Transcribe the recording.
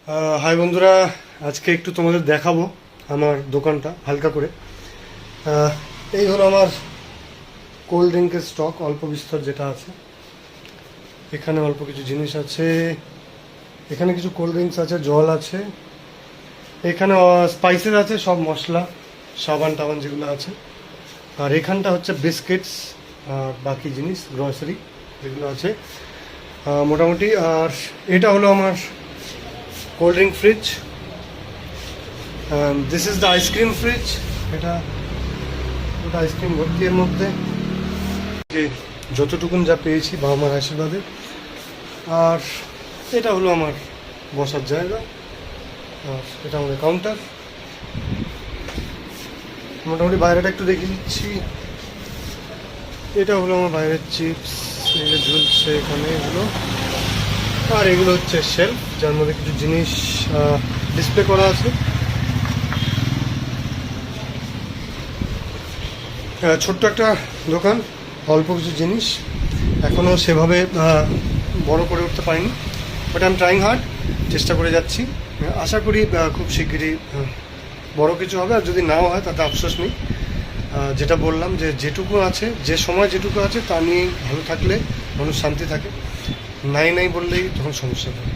High বন্ধুরা, আজকে একটু তোমাদের দেখাবো আমার দোকানটা হালকা করে। এই হলো আমার কোল্ড ড্রিঙ্কের স্টক, অল্প বিস্তর যেটা আছে। এখানে অল্প কিছু জিনিস আছে, এখানে কিছু কোল্ড ড্রিঙ্কস আছে, জল আছে, এখানে স্পাইসেস আছে, সব মশলা সাবান টাবান যেগুলো আছে। আর এখানটা হচ্ছে বিস্কিটস আর বাকি জিনিস গ্রসারি যেগুলো আছে মোটামুটি। আর এটা হলো আমার cold drink fridge, this is the ice cream fridge. এটা ওটা আইসক্রিম ভর্তি এর মধ্যে, যে যতটুকুন যা পেয়েছি বাবা মার আশীর্বাদে। আর এটা হলো আমার বসার জায়গা, আর এটা আমাদের কাউন্টার। মোটামুটি বাইরেটা একটু দেখিয়ে দিচ্ছি। এটা হলো আমার বাইরের চিপস, এগুলো ঝুলছে এখানে এগুলো। আর এগুলো হচ্ছে শেলফ, যার মধ্যে কিছু জিনিস ডিসপ্লে করা আছে। ছোট্ট একটা দোকান, অল্প কিছু জিনিস, এখনও সেভাবে বড় করে উঠতে পারিনি, but I am trying hard, চেষ্টা করে যাচ্ছি। আশা করি খুব শিগগিরই বড় কিছু হবে। আর যদি নাও হয় তাতে আফসোস নেই। যেটা বললাম, যে যেটুকু আছে, যে সময় যেটুকু আছে তা নিয়েই ভালো থাকলে মানুষ শান্তি থাকে, নাই নাই বললেই তখন সমস্যা থাকে।